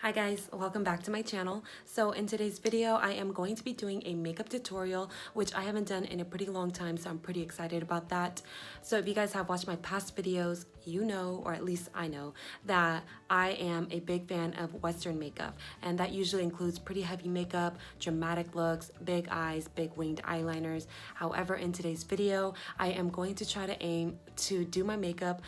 Hi guys, welcome back to my channel. So in today's video, I am going to be doing a makeup tutorial, which I haven't done in a pretty long time, so I'm pretty excited about that. So if you guys have watched my past videos, you know, or at least I know, that I am a big fan of Western makeup, and that usually includes pretty heavy makeup, dramatic looks, big eyes, big winged eyeliners. However, in today's video, I am going to try to aim to do my makeup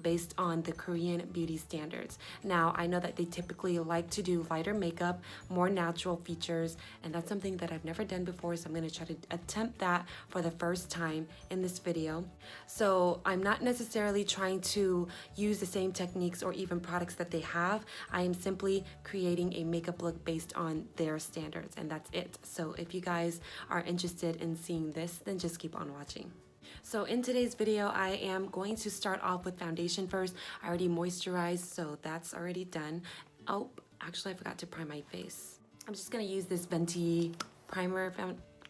based on the Korean beauty standards. Now, I know that they typically like to do lighter makeup, more natural features, and that's something that I've never done before, so I'm going to try to attempt that for the first time in this video. So I'm not necessarily trying to use the same techniques or even products that they have. I am simply creating a makeup look based on their standards, and that's it. So if you guys are interested in seeing this, then just keep on watching. So in today's video, I am going to start off with foundation first. I already moisturized, so that's already done. Oh, actually I forgot to prime my face. I'm just gonna use this Venti primer,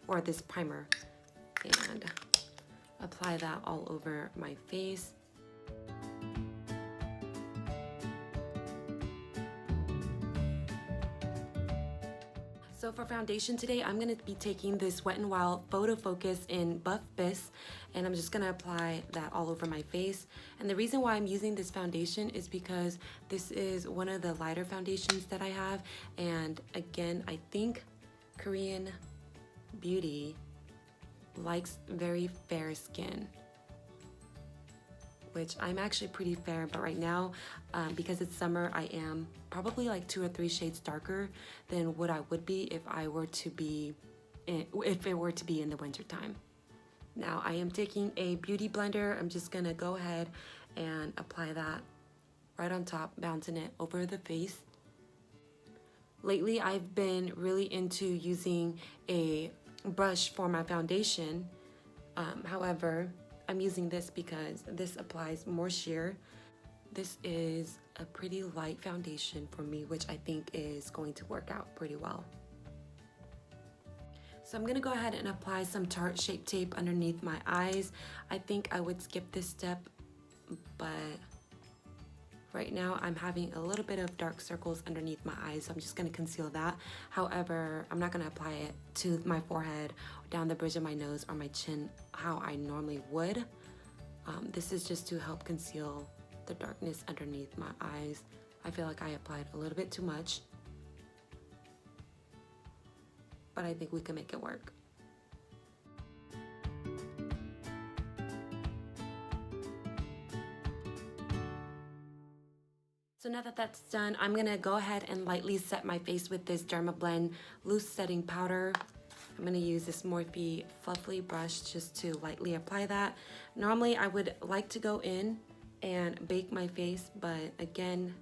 or this primer, and apply that all over my face. So for foundation today, I'm going to be taking this Wet n Wild Photo Focus in Buff Bis, and I'm just going to apply that all over my face. And the reason why I'm using this foundation is because this is one of the lighter foundations that I have. And again, I think Korean beauty likes very fair skin, which I'm actually pretty fair, but right now, because it's summer, I am probably like 2 or 3 shades darker than what I would be if it were to be in the winter time. Now I am taking a beauty blender. I'm just gonna go ahead and apply that right on top, bouncing it over the face. Lately, I've been really into using a brush for my foundation. However, I'm using this because this applies more sheer. This is a pretty light foundation for me, which I think is going to work out pretty well. So I'm gonna go ahead and apply some Tarte Shape Tape underneath my eyes. I think I would skip this step, but right now I'm having a little bit of dark circles underneath my eyes, so I'm just gonna conceal that. However, I'm not gonna apply it to my forehead, down the bridge of my nose, or my chin how I normally would. This is just to help conceal the darkness underneath my eyes. I feel like I applied a little bit too much, but I think we can make it work. So now that that's done, I'm gonna go ahead and lightly set my face with this Dermablend loose setting powder. I'm gonna use this Morphe Fluffy brush just to lightly apply that. Normally I would like to go in and bake my face, but again,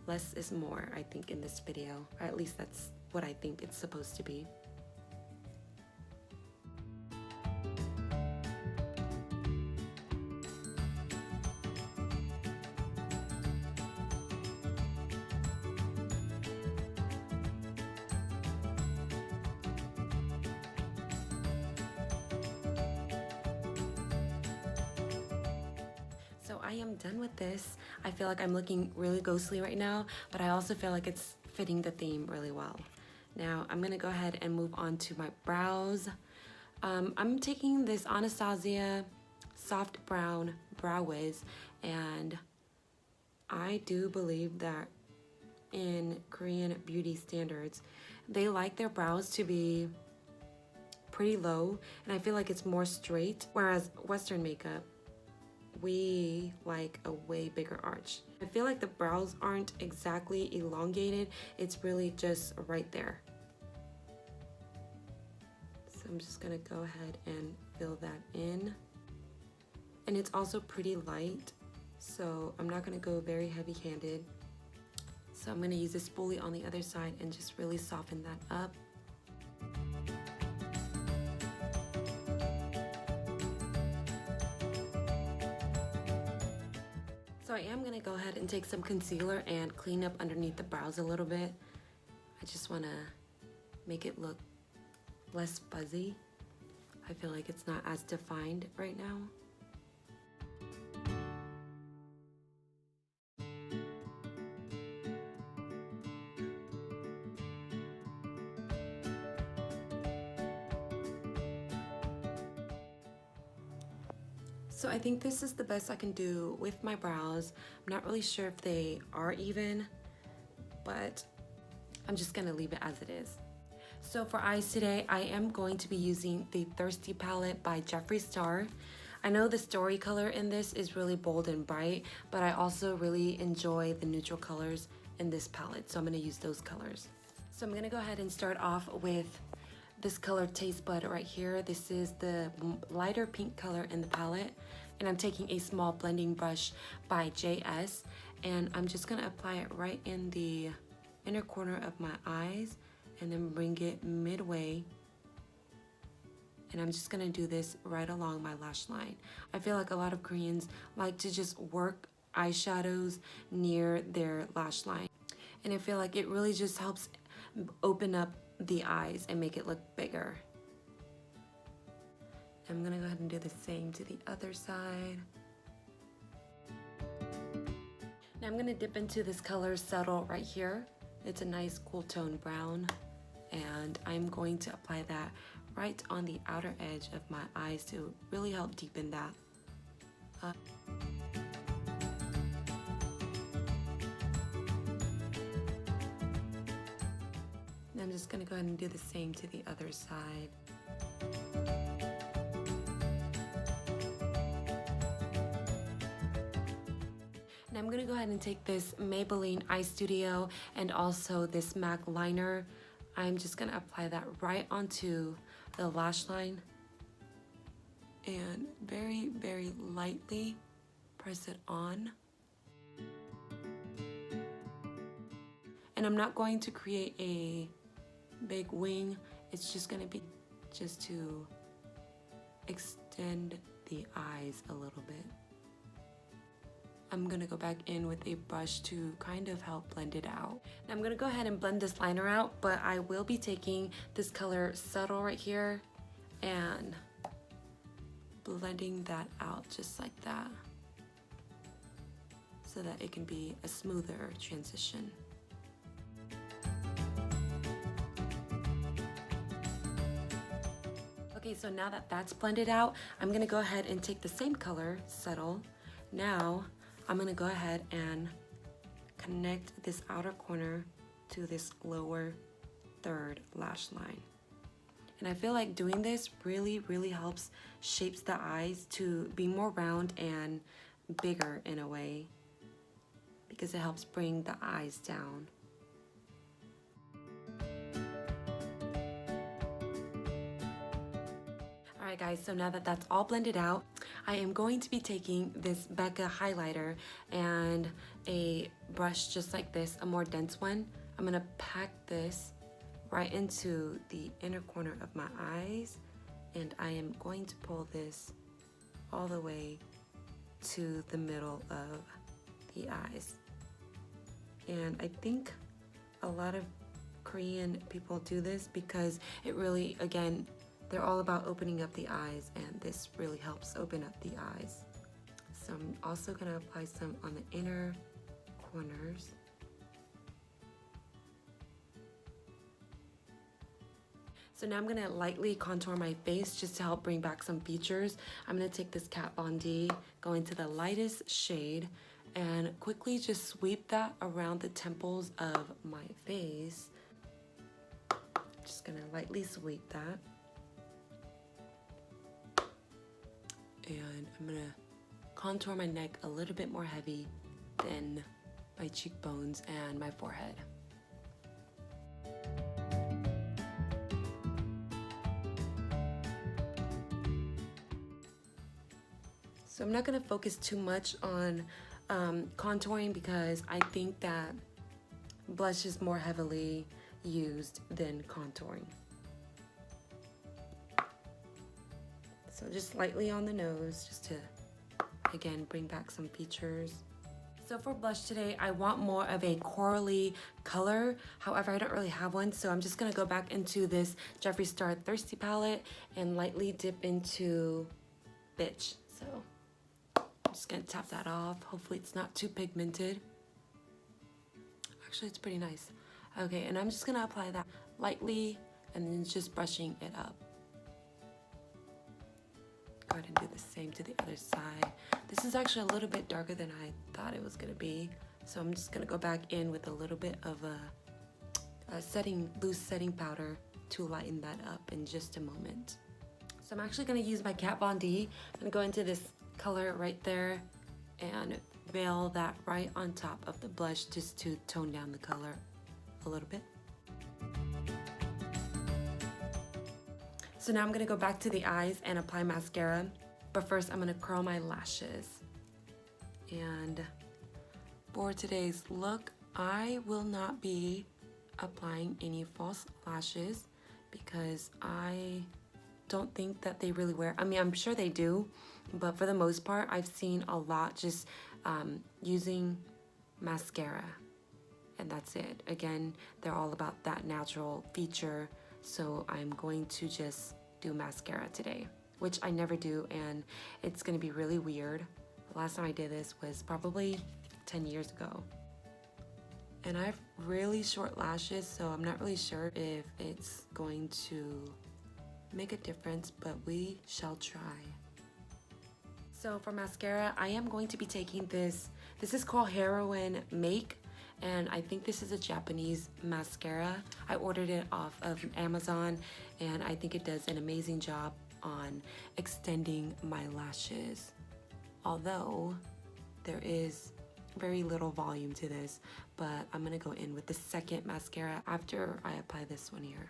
less is more, I think, in this video, or at least that's what I think it's supposed to be. So I am done with this. I feel like I'm looking really ghostly right now, but I also feel like it's fitting the theme really well. Now I'm gonna go ahead and move on to my brows. I'm taking this Anastasia Soft Brown Brow Wiz, and I do believe that in Korean beauty standards, they like their brows to be pretty low, and I feel like it's more straight, whereas Western makeup, we like a way bigger arch. I feel like the brows aren't exactly elongated, it's really just right there. So I'm just gonna go ahead and fill that in. And it's also pretty light, so I'm not gonna go very heavy-handed. So I'm gonna use this spoolie on the other side and just really soften that up. So I am gonna go ahead and take some concealer and clean up underneath the brows a little bit. I just wanna make it look less fuzzy. I feel like it's not as defined right now. So I think this is the best I can do with my brows. I'm not really sure if they are even, but I'm just gonna leave it as it is. So for eyes today, I am going to be using the Thirsty palette by Jeffree Star. I know the story color in this is really bold and bright, but I also really enjoy the neutral colors in this palette, so I'm gonna use those colors. So I'm gonna go ahead and start off with this color Taste Bud right here. This is the lighter pink color in the palette, and I'm taking a small blending brush by JS, and I'm just gonna apply it right in the inner corner of my eyes and then bring it midway. And I'm just gonna do this right along my lash line. I feel like a lot of Koreans like to just work eyeshadows near their lash line, and I feel like it really just helps open up the eyes and make it look bigger. I'm gonna go ahead and do the same to the other side. Now I'm gonna dip into this color Subtle right here. It's a nice cool tone brown, and I'm going to apply that right on the outer edge of my eyes to really help deepen that up. I'm just gonna go ahead and do the same to the other side. And I'm gonna go ahead and take this Maybelline Eye Studio and also this MAC liner. I'm just gonna apply that right onto the lash line and very, very lightly press it on. And I'm not going to create a big wing, it's just gonna be just to extend the eyes a little bit. I'm gonna go back in with a brush to kind of help blend it out. Now I'm gonna go ahead and blend this liner out, but I will be taking this color Subtle right here and blending that out just like that so that it can be a smoother transition. Okay, so now that that's blended out, I'm gonna go ahead and take the same color, Subtle. Now, I'm gonna go ahead and connect this outer corner to this lower third lash line. And I feel like doing this really, really helps shapes the eyes to be more round and bigger in a way, because it helps bring the eyes down. Alright guys, so now that that's all blended out, I am going to be taking this Becca highlighter and a brush just like this, a more dense one. I'm going to pack this right into the inner corner of my eyes, and I am going to pull this all the way to the middle of the eyes. And I think a lot of Korean people do this because it really, again, they're all about opening up the eyes, and this really helps open up the eyes. So I'm also gonna apply some on the inner corners. So now I'm gonna lightly contour my face just to help bring back some features. I'm gonna take this Kat Von D, go into the lightest shade, and quickly just sweep that around the temples of my face. Just gonna lightly sweep that. And I'm gonna contour my neck a little bit more heavy than my cheekbones and my forehead. So I'm not gonna focus too much on contouring because I think that blush is more heavily used than contouring. So just lightly on the nose, just to, again, bring back some features. So for blush today, I want more of a corally color. However, I don't really have one, so I'm just gonna go back into this Jeffree Star Thirsty palette and lightly dip into Bitch. So I'm just gonna tap that off. Hopefully it's not too pigmented. Actually, it's pretty nice. Okay, and I'm just gonna apply that lightly and then just brushing it up. go ahead and do the same to the other side. This is actually a little bit darker than I thought it was gonna be. So I'm just gonna go back in with a little bit of a loose setting powder to lighten that up in just a moment. So I'm actually gonna use my Kat Von D. I'm gonna go into this color right there and veil that right on top of the blush just to tone down the color a little bit. So now I'm gonna go back to the eyes and apply mascara, but first I'm gonna curl my lashes. And for today's look, I will not be applying any false lashes because I don't think that they really wear. I mean, I'm sure they do, but for the most part, I've seen a lot just using mascara, and that's it. Again, they're all about that natural feature, so I'm going to just do mascara today, which I never do, and it's gonna be really weird. The last time I did this was probably 10 years ago. And I have really short lashes, so I'm not really sure if it's going to make a difference, but we shall try. So for mascara, I am going to be taking this is called Heroin Make, and I think this is a Japanese mascara. I ordered it off of Amazon, and I think it does an amazing job on extending my lashes. Although there is very little volume to this, but I'm gonna go in with the second mascara after I apply this one here.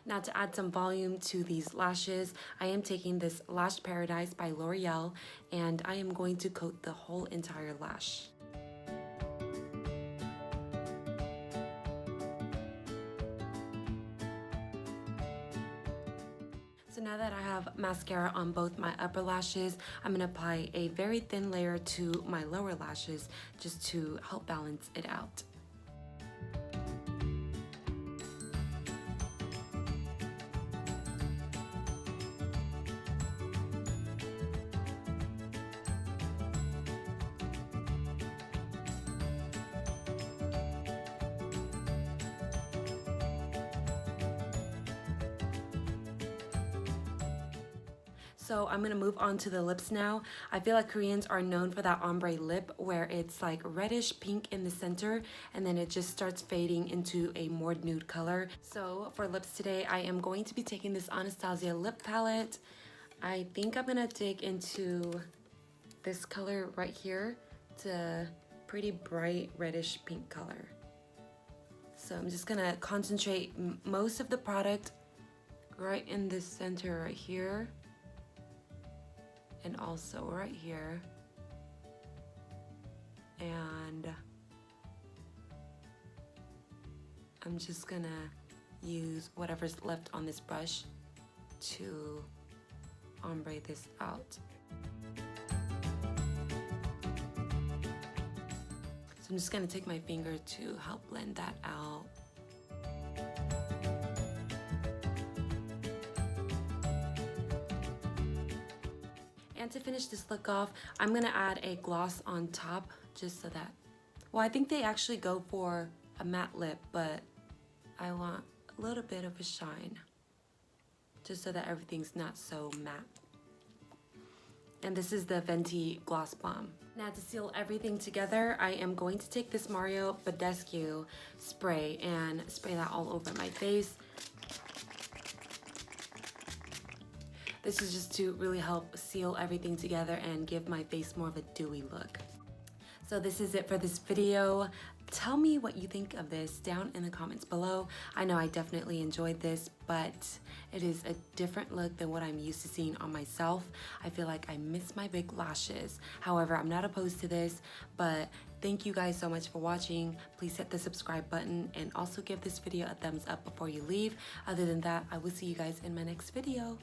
Now to add some volume to these lashes, I am taking this Lash Paradise by L'Oreal, and I am going to coat the whole entire lash. So now that I have mascara on both my upper lashes, I'm going to apply a very thin layer to my lower lashes just to help balance it out. So I'm gonna move on to the lips now. I feel like Koreans are known for that ombre lip where it's like reddish pink in the center and then it just starts fading into a more nude color. So for lips today, I am going to be taking this Anastasia lip palette. I think I'm gonna dig into this color right here. It's a pretty bright reddish pink color. So I'm just gonna concentrate most of the product right in the center right here. And also right here, and I'm just gonna use whatever's left on this brush to ombre this out. So I'm just gonna take my finger to help blend that out. And to finish this look off, I'm gonna add a gloss on top just so that, well, I think they actually go for a matte lip, but I want a little bit of a shine just so that everything's not so matte. And this is the Venti Gloss Bomb. Now to seal everything together, I am going to take this Mario Badescu spray and spray that all over my face. This is just to really help seal everything together and give my face more of a dewy look. So this is it for this video. Tell me what you think of this down in the comments below. I know I definitely enjoyed this, but it is a different look than what I'm used to seeing on myself. I feel like I miss my big lashes. However, I'm not opposed to this, but thank you guys so much for watching. Please hit the subscribe button and also give this video a thumbs up before you leave. Other than that, I will see you guys in my next video.